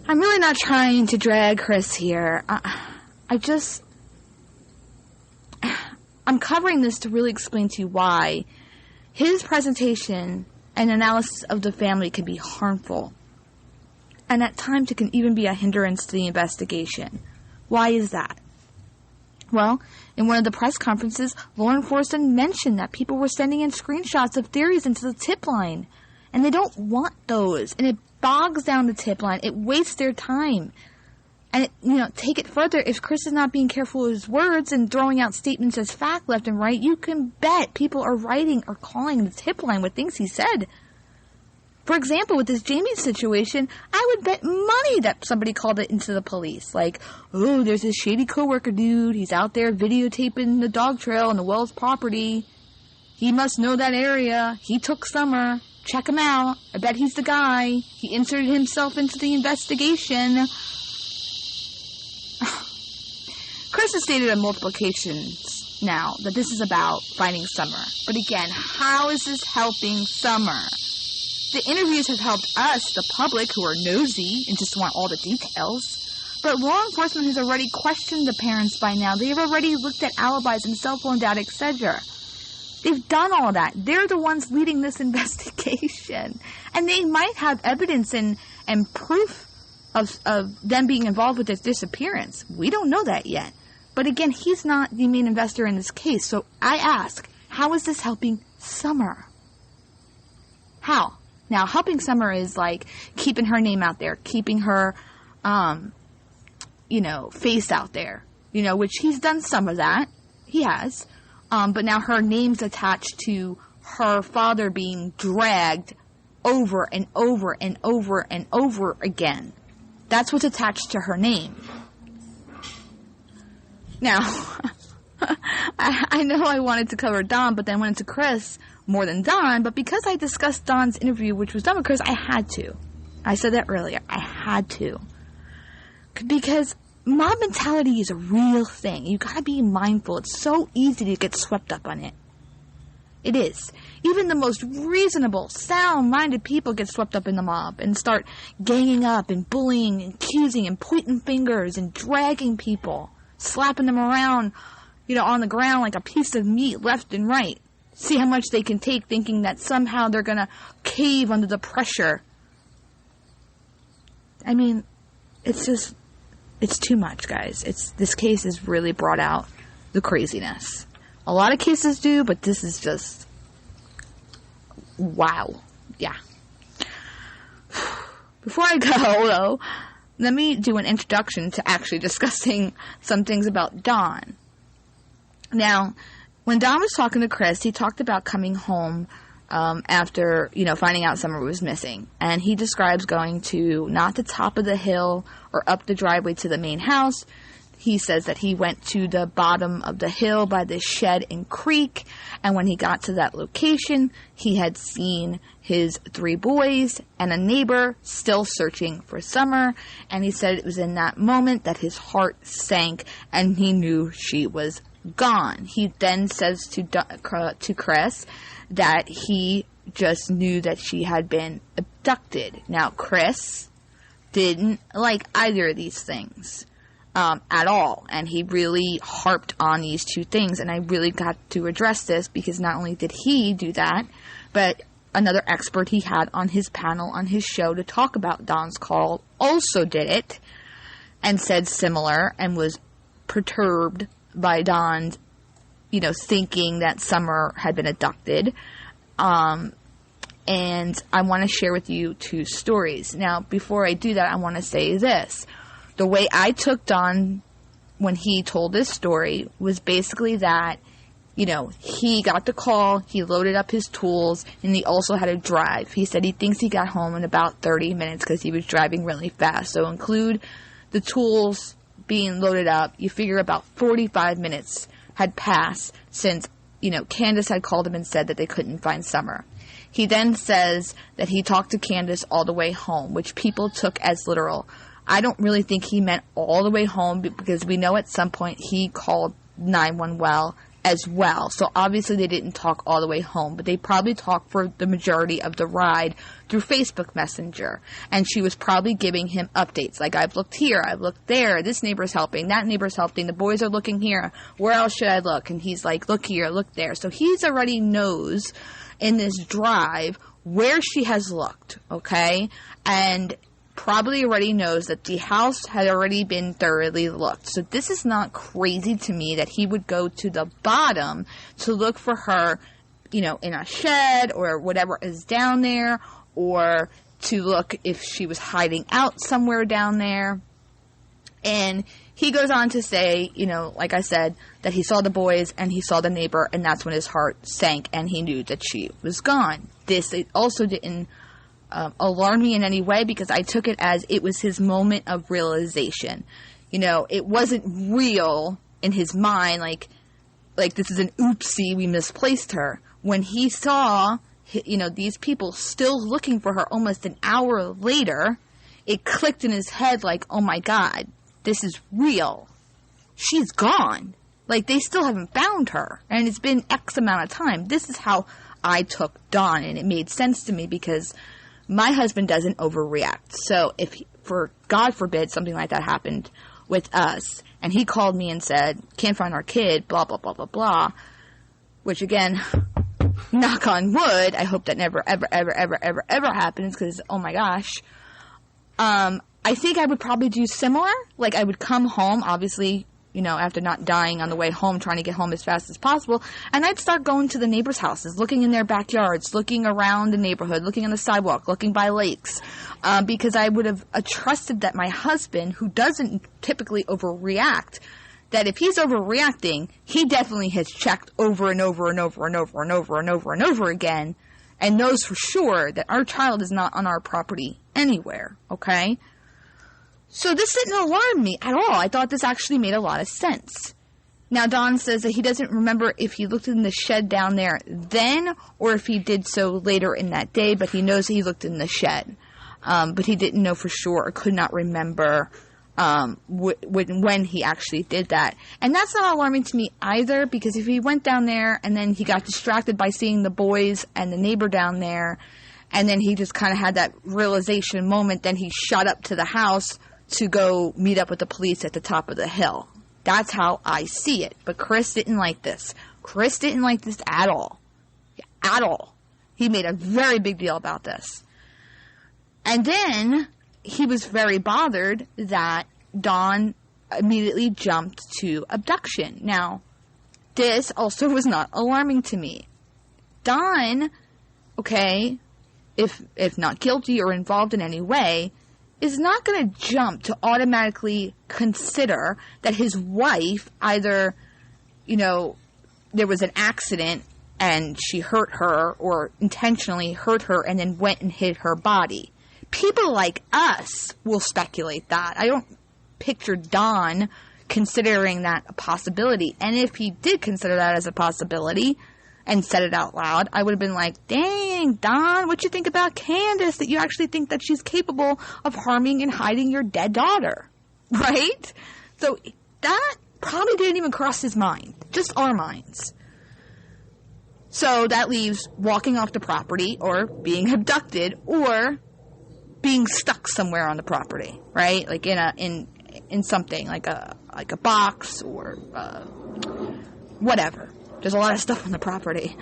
I'm really not trying to drag Chris here. I'm covering this to really explain to you why his presentation and analysis of the family can be harmful. And at times it can even be a hindrance to the investigation. Why is that? Well, in one of the press conferences, law enforcement mentioned that people were sending in screenshots of theories into the tip line. And they don't want those. And it bogs down the tip line. It wastes their time. And, take it further. If Chris is not being careful with his words and throwing out statements as fact left and right, you can bet people are writing or calling the tip line with things he said. For example, with this Jamie situation, I would bet money that somebody called it into the police. Like, oh, there's this shady coworker dude. He's out there videotaping the dog trail on the Wells property. He must know that area. He took Summer. Check him out. I bet he's the guy. He inserted himself into the investigation. Chris has stated on multiple occasions now that this is about finding Summer. But again, how is this helping Summer? The interviews have helped us, the public, who are nosy and just want all the details. But law enforcement has already questioned the parents by now. They've already looked at alibis and cell phone data, etc. They've done all that. They're the ones leading this investigation. And they might have evidence and proof of them being involved with this disappearance. We don't know that yet. But again, he's not the main investor in this case. So I ask, how is this helping Summer? How? Now, helping Summer is like keeping her name out there, keeping her, face out there, which he's done some of that. He has. But now her name's attached to her father being dragged over and over and over and over again. That's what's attached to her name. Now, I know I wanted to cover Don, but then went into Chris more than Don, but because I discussed Don's interview, which was done with Chris, I had to. I said that earlier. I had to. Because mob mentality is a real thing. You gotta be mindful. It's so easy to get swept up on it. It is. Even the most reasonable, sound-minded people get swept up in the mob and start ganging up and bullying and accusing and pointing fingers and dragging people, slapping them around, on the ground like a piece of meat left and right. See how much they can take, thinking that somehow they're gonna cave under the pressure. I mean, it's too much, guys. This case has really brought out the craziness. A lot of cases do, but this is just, wow. Yeah. Before I go, though, let me do an introduction to actually discussing some things about Don. Now, when Don was talking to Chris, he talked about coming home after, finding out Summer was missing. And he describes going to not the top of the hill or up the driveway to the main house. He says that he went to the bottom of the hill by the shed and creek. And when he got to that location, he had seen his 3 boys and a neighbor still searching for Summer. And he said it was in that moment that his heart sank and he knew she was gone. He then says to Chris that he just knew that she had been abducted. Now, Chris didn't like either of these things at all, and he really harped on these 2 things, and I really got to address this because not only did he do that, but another expert he had on his panel on his show to talk about Don's call also did it and said similar and was perturbed by Don, thinking that Summer had been abducted. And I want to share with you 2 stories. Now, before I do that, I want to say this. The way I took Don when he told this story was basically that, he got the call, he loaded up his tools, and he also had to drive. He said he thinks he got home in about 30 minutes because he was driving really fast. So include the tools being loaded up, you figure about 45 minutes had passed since, Candace had called him and said that they couldn't find Summer. He then says that he talked to Candace all the way home, which people took as literal. I don't really think he meant all the way home because we know at some point he called 911 as well. So obviously they didn't talk all the way home, but they probably talked for the majority of the ride through Facebook Messenger. And she was probably giving him updates like, I've looked here, I've looked there, this neighbor's helping, that neighbor's helping, the boys are looking here, where else should I look? And he's like, look here, look there. So he's already knows in this drive where she has looked, okay? And probably already knows that the house had already been thoroughly looked. So this is not crazy to me that he would go to the bottom to look for her, in a shed or whatever is down there, or to look if she was hiding out somewhere down there. And he goes on to say, like I said, that he saw the boys and he saw the neighbor, and that's when his heart sank and he knew that she was gone. This also didn't alarm me in any way because I took it as it was his moment of realization. It wasn't real in his mind, like this is an oopsie, we misplaced her. When he saw, these people still looking for her almost an hour later, it clicked in his head like, oh my God, this is real. She's gone. Like, they still haven't found her, and it's been X amount of time. This is how I took Dawn, and it made sense to me because my husband doesn't overreact. So if, for God forbid, something like that happened with us, and he called me and said, can't find our kid, blah, blah, blah, blah, blah, which, again, knock on wood, I hope that never, ever, ever, ever, ever, ever happens, because, oh my gosh, I think I would probably do similar. Like, I would come home, obviously, after not dying on the way home, trying to get home as fast as possible, and I'd start going to the neighbors' houses, looking in their backyards, looking around the neighborhood, looking on the sidewalk, looking by lakes, because I would have trusted that my husband, who doesn't typically overreact, that if he's overreacting, he definitely has checked over and over and over and over and over and over and over again, and knows for sure that our child is not on our property anywhere, okay? So this didn't alarm me at all. I thought this actually made a lot of sense. Now, Don says that he doesn't remember if he looked in the shed down there then or if he did so later in that day, but he knows that he looked in the shed. But he didn't know for sure or could not remember when he actually did that. And that's not alarming to me either, because if he went down there and then he got distracted by seeing the boys and the neighbor down there, and then he just kind of had that realization moment, then he shot up to the house to go meet up with the police at the top of the hill. That's how I see it. But Chris didn't like this. Chris didn't like this at all. At all. He made a very big deal about this. And then he was very bothered that Dawn immediately jumped to abduction. Now, this also was not alarming to me. Dawn, okay, if not guilty or involved in any way, is not going to jump to automatically consider that his wife either, there was an accident and she hurt her or intentionally hurt her and then went and hid her body. People like us will speculate that. I don't picture Don considering that a possibility. And if he did consider that as a possibility and said it out loud, I would have been like, dang, Don, what you think about Candace that you actually think that she's capable of harming and hiding your dead daughter? Right? So that probably didn't even cross his mind. Just our minds. So that leaves walking off the property or being abducted or being stuck somewhere on the property, right? Like in something like a box or whatever. There's a lot of stuff on the property.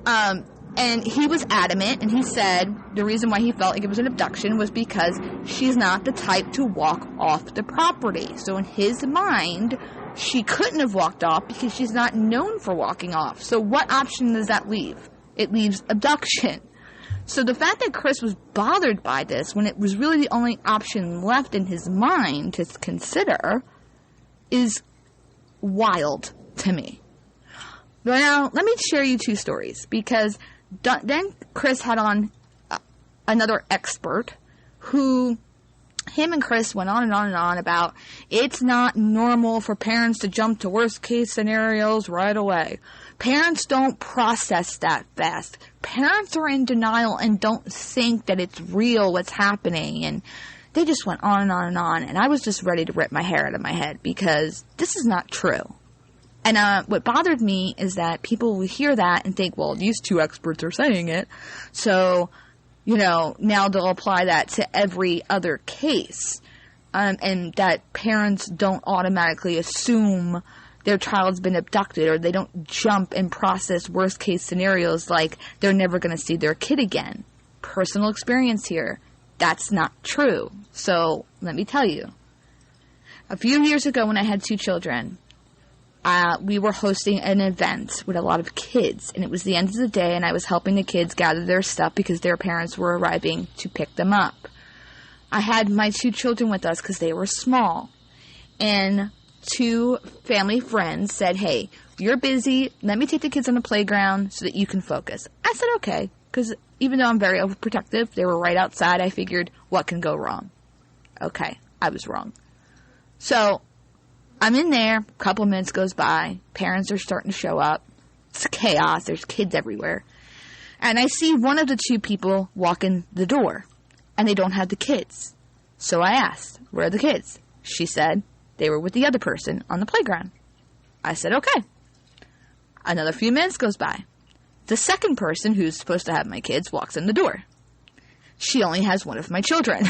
And he was adamant, and he said the reason why he felt like it was an abduction was because she's not the type to walk off the property. So in his mind, she couldn't have walked off because she's not known for walking off. So what option does that leave? It leaves abduction. So the fact that Chris was bothered by this when it was really the only option left in his mind to consider is wild to me. Now, let me share you two stories, because then Chris had on another expert who, him and Chris went on and on and on about it's not normal for parents to jump to worst case scenarios right away. Parents don't process that fast. Parents are in denial and don't think that it's real what's happening, and they just went on and on and on, and I was just ready to rip my hair out of my head because this is not true. And what bothered me is that people will hear that and think, well, these two experts are saying it, so, now they'll apply that to every other case, and that parents don't automatically assume their child's been abducted, or they don't jump and process worst-case scenarios like they're never going to see their kid again. Personal experience here. That's not true. So, let me tell you. A few years ago when I had two children, we were hosting an event with a lot of kids, and it was the end of the day, and I was helping the kids gather their stuff because their parents were arriving to pick them up. I had my two children with us because they were small, and two family friends said, hey, you're busy, let me take the kids on the playground so that you can focus. I said, okay, because even though I'm very overprotective, they were right outside, I figured, what can go wrong? Okay, I was wrong. So, I'm in there, a couple minutes goes by, parents are starting to show up, it's chaos, there's kids everywhere, and I see one of the two people walk in the door, and they don't have the kids. So I asked, where are the kids? She said, they were with the other person on the playground. I said, okay. Another few minutes goes by. The second person who's supposed to have my kids walks in the door. She only has one of my children.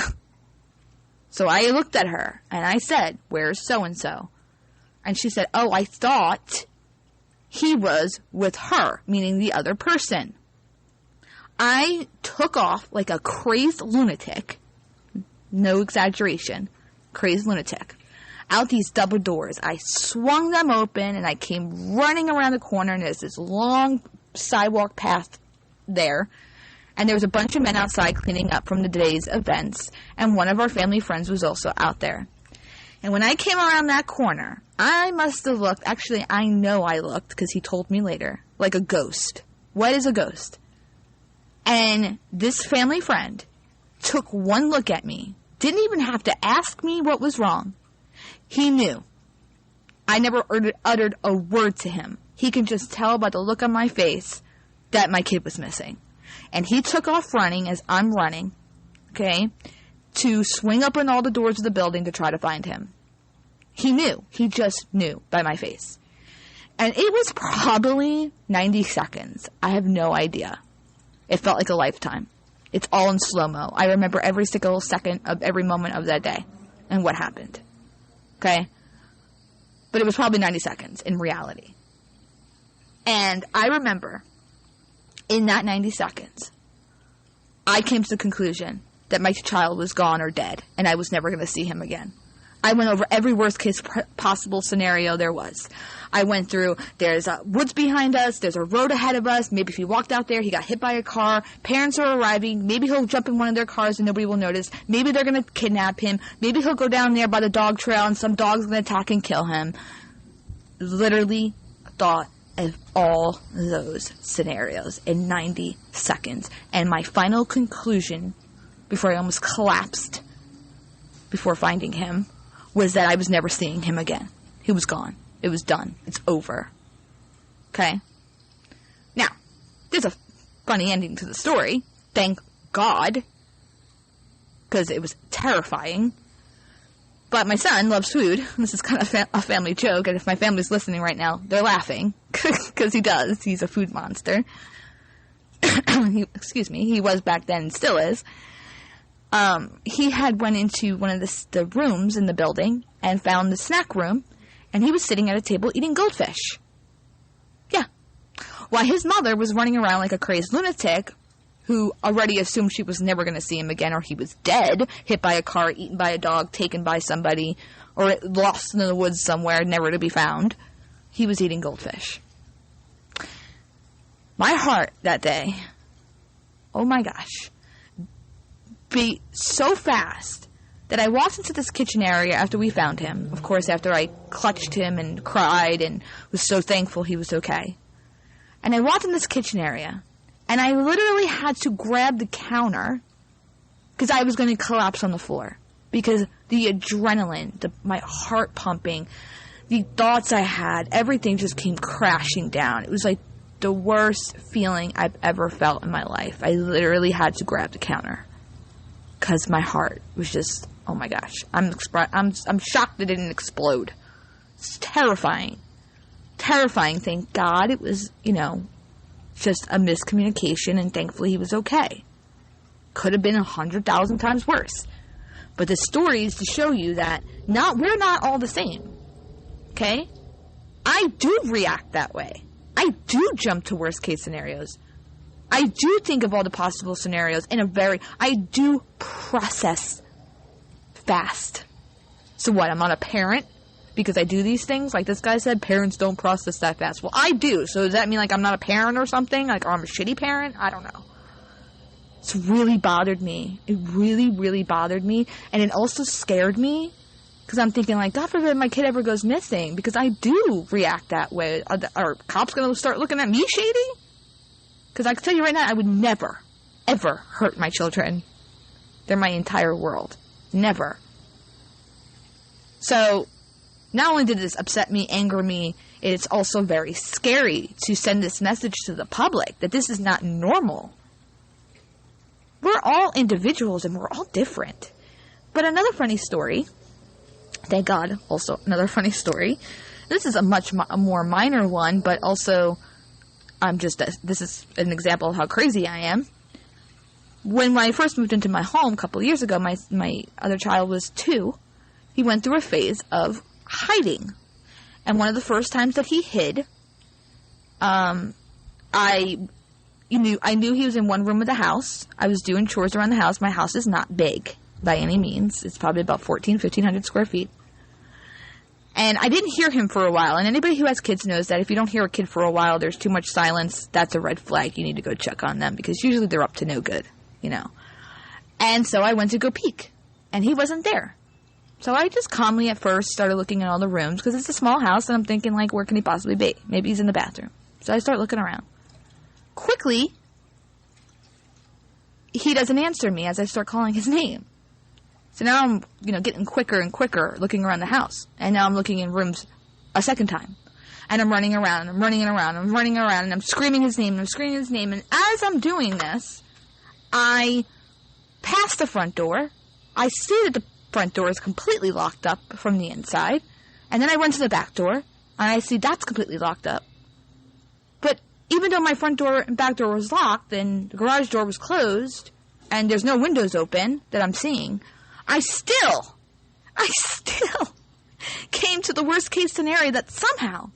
So I looked at her and I said, where's so-and-so? And she said, oh, I thought he was with her, meaning the other person. I took off like a crazed lunatic. No exaggeration. Crazed lunatic. Out these double doors. I swung them open and I came running around the corner, and there's this long sidewalk path there. And there was a bunch of men outside cleaning up from the day's events, and one of our family friends was also out there. And when I came around that corner, I must have looked, actually I know I looked because he told me later, like a ghost. What is a ghost? And this family friend took one look at me, didn't even have to ask me what was wrong. He knew. I never uttered a word to him. He can just tell by the look on my face that my kid was missing. And he took off running as I'm running, okay, to swing open all the doors of the building to try to find him. He knew. He just knew by my face. And it was probably 90 seconds. I have no idea. It felt like a lifetime. It's all in slow-mo. I remember every single second of every moment of that day and what happened. Okay? But it was probably 90 seconds in reality. And I remember in that 90 seconds, I came to the conclusion that my child was gone or dead, and I was never going to see him again. I went over every worst-case possible scenario there was. I went through, there's woods behind us, there's a road ahead of us, maybe if he walked out there, he got hit by a car, parents are arriving, maybe he'll jump in one of their cars and nobody will notice, maybe they're going to kidnap him, maybe he'll go down there by the dog trail and some dog's going to attack and kill him. Literally thought of all those scenarios in 90 seconds. And my final conclusion, before I almost collapsed before finding him, was that I was never seeing him again. He was gone. It was done. It's over. Okay? Now, there's a funny ending to the story. Thank God. Because it was terrifying. But my son loves food. This is kind of a family joke. And if my family's listening right now, they're laughing. Because he does. He's a food monster. Excuse me. He was back then and still is. He had went into one of the rooms in the building and found the snack room, and he was sitting at a table eating goldfish. Yeah. While his mother was running around like a crazed lunatic who already assumed she was never going to see him again, or he was dead, hit by a car, eaten by a dog, taken by somebody, or lost in the woods somewhere, never to be found. He was eating goldfish. My heart that day, oh my gosh, beat so fast that I walked into this kitchen area after we found him. Of course, after I clutched him and cried and was so thankful he was okay. And I walked in this kitchen area, and I literally had to grab the counter because I was going to collapse on the floor. Because the adrenaline, my heart pumping, the thoughts I had, everything just came crashing down. It was like the worst feeling I've ever felt in my life. I literally had to grab the counter. Because my heart was just, oh my gosh, I'm shocked it didn't explode. It's terrifying. Terrifying. Thank God it was, just a miscommunication, and thankfully he was okay. Could have been 100,000 times worse. But the story is to show you that we're not all the same. Okay? I do react that way. I do jump to worst case scenarios. I do think of all the possible scenarios I do process fast. So what, I'm not a parent because I do these things? Like this guy said, parents don't process that fast. Well, I do. So does that mean like I'm not a parent or something? Or I'm a shitty parent? I don't know. It's really bothered me. It really, really bothered me. And it also scared me because I'm thinking like, God forbid my kid ever goes missing, because I do react that way. Are cops going to start looking at me shady? Because I can tell you right now, I would never, ever hurt my children. They're my entire world. Never. So, not only did this upset me, anger me, it's also very scary to send this message to the public that this is not normal. We're all individuals and we're all different. But another funny story, thank God, also another funny story. this is a much more minor one, but also this is an example of how crazy I am. When I first moved into my home a couple of years ago, my other child was 2. He went through a phase of hiding. And one of the first times that he hid, I knew he was in one room of the house. I was doing chores around the house. My house is not big by any means. It's probably about 1,500 square feet. And I didn't hear him for a while. And anybody who has kids knows that if you don't hear a kid for a while, there's too much silence, that's a red flag. You need to go check on them because usually they're up to no good, And so I went to go peek. And he wasn't there. So I just calmly at first started looking at all the rooms because it's a small house and I'm thinking, like, where can he possibly be? Maybe he's in the bathroom. So I start looking around. Quickly, he doesn't answer me as I start calling his name. So now I'm, getting quicker and quicker looking around the house. And now I'm looking in rooms a second time. And I'm running around and I'm running around and I'm running around and I'm screaming his name and I'm screaming his name. And as I'm doing this, I pass the front door. I see that the front door is completely locked up from the inside. And then I run to the back door, and I see that's completely locked up. But even though my front door and back door was locked, and the garage door was closed, and there's no windows open that I'm seeing, I still came to the worst case scenario that somehow,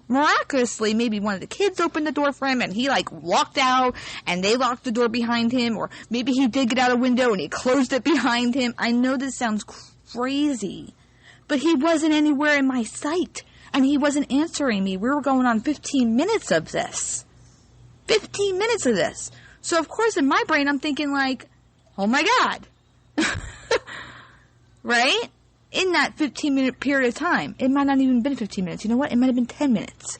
miraculously, maybe one of the kids opened the door for him and he walked out and they locked the door behind him, or maybe he did get out a window and he closed it behind him. I know this sounds crazy, but he wasn't anywhere in my sight and he wasn't answering me. We were going on 15 minutes of this. 15 minutes of this. So of course in my brain I'm thinking oh my God. Right? In that 15-minute period of time. It might not even been 15 minutes. You know what? It might have been 10 minutes.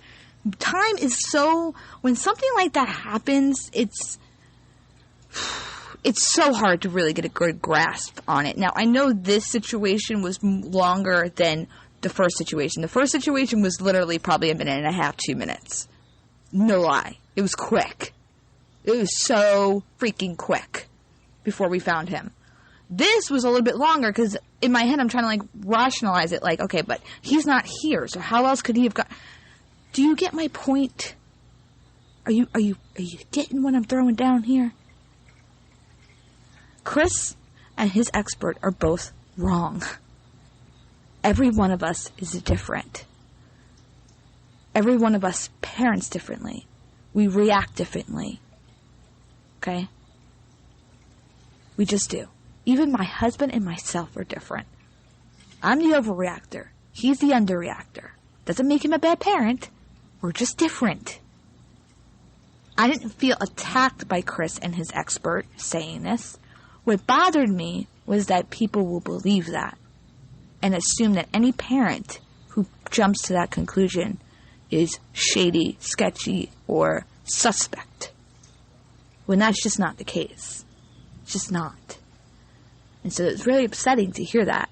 Time is so... When something like that happens, it's so hard to really get a good grasp on it. Now, I know this situation was longer than the first situation. The first situation was literally probably a minute and a half, 2 minutes. No lie. It was quick. It was so freaking quick before we found him. This was a little bit longer because in my head I'm trying to rationalize it okay, but he's not here, so how else could he have got... Do you get my point? Are you getting what I'm throwing down here? Chris and his expert are both wrong. Every one of us is different. Every one of us parents differently. We react differently. Okay? We just do. Even my husband and myself are different. I'm the overreactor. He's the underreactor. Doesn't make him a bad parent. We're just different. I didn't feel attacked by Chris and his expert saying this. What bothered me was that people will believe that and assume that any parent who jumps to that conclusion is shady, sketchy, or suspect. When that's just not the case. It's just not. And so it's really upsetting to hear that.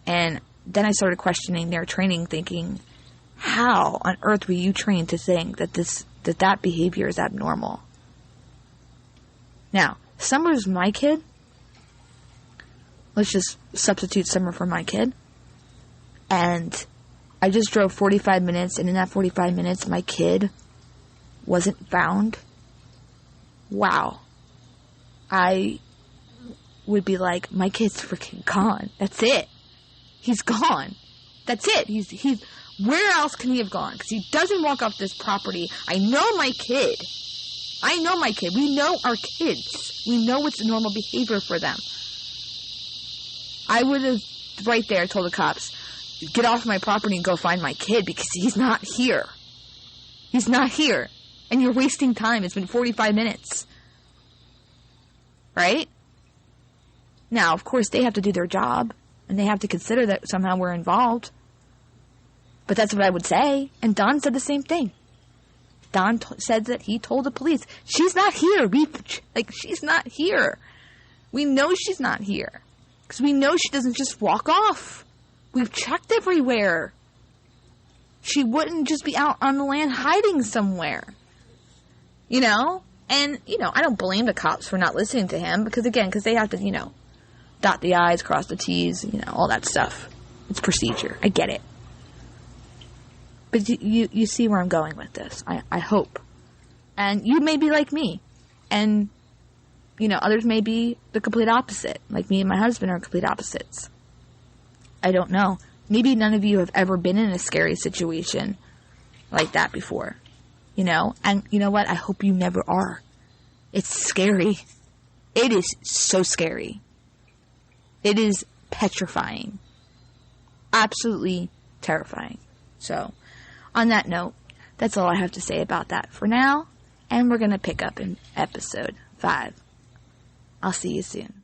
And then I started questioning their training, thinking, how on earth were you trained to think that that behavior is abnormal? Now, Summer's my kid. Let's just substitute Summer for my kid. And I just drove 45 minutes, and in that 45 minutes, my kid wasn't found. Wow. I would be like, my kid's freaking gone. That's it. He's gone. That's it. He's where else can he have gone? Because he doesn't walk off this property. I know my kid. We know our kids. We know what's normal behavior for them. I would have right there told the cops, get off my property and go find my kid because he's not here. He's not here. And you're wasting time. It's been 45 minutes. Right? Now, of course, they have to do their job, and they have to consider that somehow we're involved. But that's what I would say. And Don said the same thing. Don said that he told the police, she's not here. She's not here. We know she's not here. Because we know she doesn't just walk off. We've checked everywhere. She wouldn't just be out on the land hiding somewhere. And, I don't blame the cops for not listening to him. Because they have to, dot the I's, cross the T's, all that stuff. It's procedure. I get it. But you see where I'm going with this. I hope. And you may be like me. And, others may be the complete opposite. Like me and my husband are complete opposites. I don't know. Maybe none of you have ever been in a scary situation like that before. And you know what? I hope you never are. It's scary. It is so scary. It is petrifying. Absolutely terrifying. So, on that note, that's all I have to say about that for now. And we're going to pick up in episode 5. I'll see you soon.